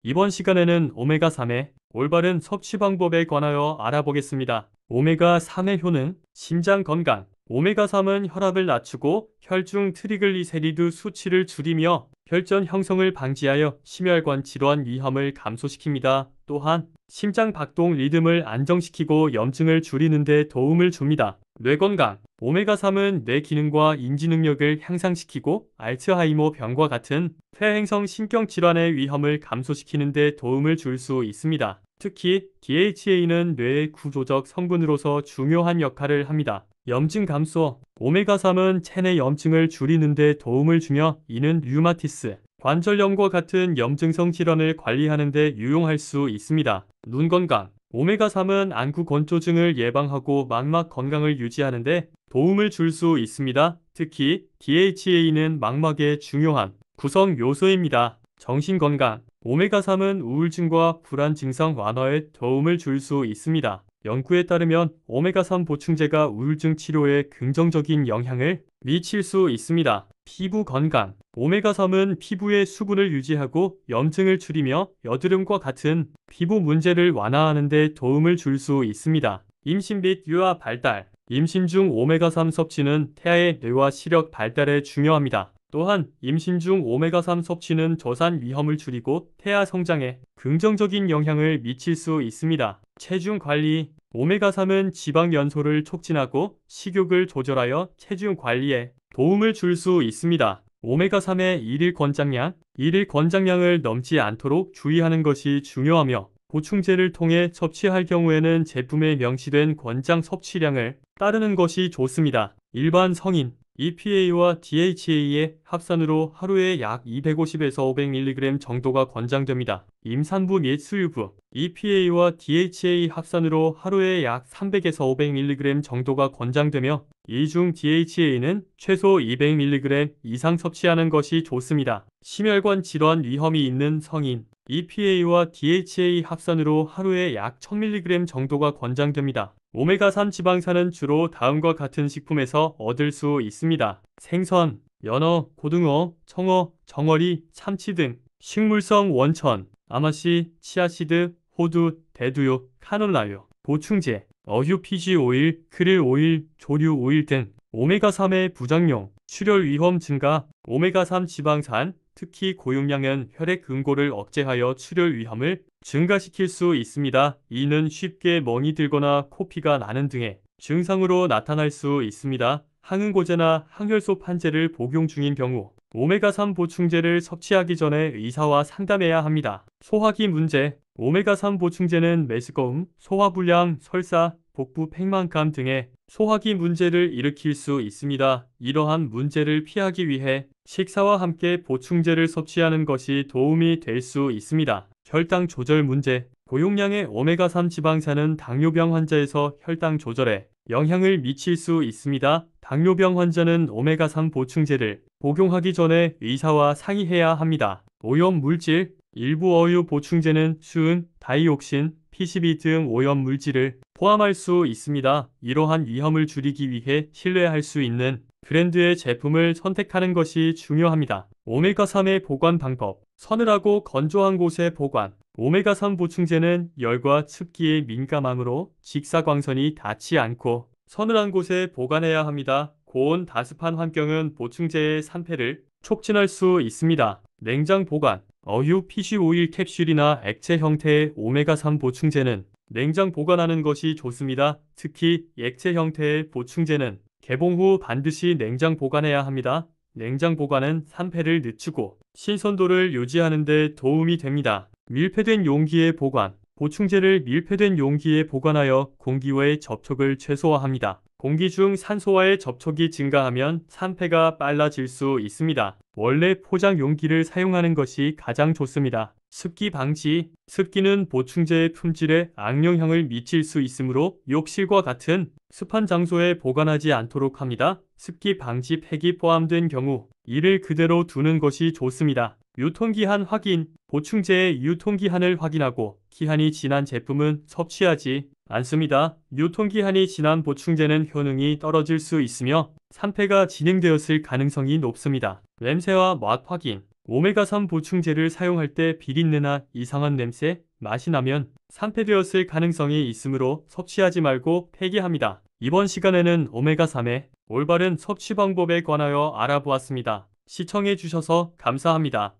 이번 시간에는 오메가3의 올바른 섭취 방법에 관하여 알아보겠습니다. 오메가3의 효능, 심장 건강. 오메가3은 혈압을 낮추고 혈중 트리글리세리드 수치를 줄이며 혈전 형성을 방지하여 심혈관 질환 위험을 감소시킵니다. 또한 심장 박동 리듬을 안정시키고 염증을 줄이는 데 도움을 줍니다. 뇌 건강. 오메가3은 뇌 기능과 인지 능력을 향상시키고 알츠하이머 병과 같은 폐행성 신경질환의 위험을 감소시키는 데 도움을 줄 수 있습니다. 특히 DHA는 뇌의 구조적 성분으로서 중요한 역할을 합니다. 염증 감소. 오메가3은 체내 염증을 줄이는 데 도움을 주며 이는 류마티스, 관절염과 같은 염증성 질환을 관리하는 데 유용할 수 있습니다. 눈 건강. 오메가3은 안구 건조증을 예방하고 망막 건강을 유지하는 데 도움을 줄 수 있습니다. 특히 DHA는 망막의 중요한 구성 요소입니다. 정신 건강. 오메가3은 우울증과 불안 증상 완화에 도움을 줄 수 있습니다. 연구에 따르면 오메가3 보충제가 우울증 치료에 긍정적인 영향을 미칠 수 있습니다. 피부 건강. 오메가3은 피부의 수분을 유지하고 염증을 줄이며 여드름과 같은 피부 문제를 완화하는 데 도움을 줄 수 있습니다. 임신 및 유아 발달. 임신 중 오메가3 섭취는 태아의 뇌와 시력 발달에 중요합니다. 또한 임신 중 오메가3 섭취는 저산 위험을 줄이고 태아 성장에 긍정적인 영향을 미칠 수 있습니다. 체중 관리. 오메가3은 지방 연소를 촉진하고 식욕을 조절하여 체중 관리에 도움을 줄 수 있습니다. 오메가3의 일일 권장량. 일일 권장량을 넘지 않도록 주의하는 것이 중요하며 보충제를 통해 섭취할 경우에는 제품에 명시된 권장 섭취량을 따르는 것이 좋습니다. 일반 성인. EPA와 DHA의 합산으로 하루에 약 250에서 500mg 정도가 권장됩니다. 임산부 및 수유부. EPA와 DHA 합산으로 하루에 약 300에서 500mg 정도가 권장되며 이 중 DHA는 최소 200mg 이상 섭취하는 것이 좋습니다. 심혈관 질환 위험이 있는 성인. EPA와 DHA 합산으로 하루에 약 1000mg 정도가 권장됩니다. 오메가3 지방산은 주로 다음과 같은 식품에서 얻을 수 있습니다. 생선, 연어, 고등어, 청어, 정어리, 참치 등 식물성 원천, 아마씨, 치아시드, 호두, 대두요, 카놀라유, 보충제, 어휴 피지 오일, 크릴 오일, 조류 오일 등 오메가3의 부작용, 출혈 위험 증가. 오메가3 지방산, 특히 고용량은 혈액 금고를 억제하여 출혈 위험을 증가시킬 수 있습니다. 이는 쉽게 멍이 들거나 코피가 나는 등의 증상으로 나타날 수 있습니다. 항응고제나 항혈소 판제를 복용 중인 경우 오메가3 보충제를 섭취하기 전에 의사와 상담해야 합니다. 소화기 문제. 오메가3 보충제는 메스꺼움, 소화불량, 설사, 복부 팽만감 등의 소화기 문제를 일으킬 수 있습니다. 이러한 문제를 피하기 위해 식사와 함께 보충제를 섭취하는 것이 도움이 될 수 있습니다. 혈당 조절 문제. 고용량의 오메가3 지방산은 당뇨병 환자에서 혈당 조절에 영향을 미칠 수 있습니다. 당뇨병 환자는 오메가3 보충제를 복용하기 전에 의사와 상의해야 합니다. 오염 물질. 일부 어유 보충제는 수은, 다이옥신, PCB 등 오염 물질을 포함할 수 있습니다. 이러한 위험을 줄이기 위해 신뢰할 수 있는 브랜드의 제품을 선택하는 것이 중요합니다. 오메가3의 보관 방법. 서늘하고 건조한 곳에 보관. 오메가3 보충제는 열과 습기에 민감하므로 직사광선이 닿지 않고 서늘한 곳에 보관해야 합니다. 고온 다습한 환경은 보충제의 산패를 촉진할 수 있습니다. 냉장 보관. 어휴 피쉬 오일 캡슐이나 액체 형태의 오메가3 보충제는 냉장 보관하는 것이 좋습니다. 특히 액체 형태의 보충제는 개봉 후 반드시 냉장 보관해야 합니다. 냉장 보관은 산패를 늦추고 신선도를 유지하는 데 도움이 됩니다. 밀폐된 용기에 보관. 보충제를 밀폐된 용기에 보관하여 공기와의 접촉을 최소화합니다. 공기 중 산소와의 접촉이 증가하면 산패가 빨라질 수 있습니다. 원래 포장 용기를 사용하는 것이 가장 좋습니다. 습기 방지. 습기는 보충제의 품질에 악영향을 미칠 수 있으므로 욕실과 같은 습한 장소에 보관하지 않도록 합니다. 습기 방지 팩이 포함된 경우 이를 그대로 두는 것이 좋습니다. 유통기한 확인. 보충제의 유통기한을 확인하고 기한이 지난 제품은 섭취하지 않습니다. 유통기한이 지난 보충제는 효능이 떨어질 수 있으며 산패가 진행되었을 가능성이 높습니다. 냄새와 맛 확인. 오메가3 보충제를 사용할 때 비린내나 이상한 냄새, 맛이 나면 산패되었을 가능성이 있으므로 섭취하지 말고 폐기합니다. 이번 시간에는 오메가3의 올바른 섭취 방법에 관하여 알아보았습니다. 시청해주셔서 감사합니다.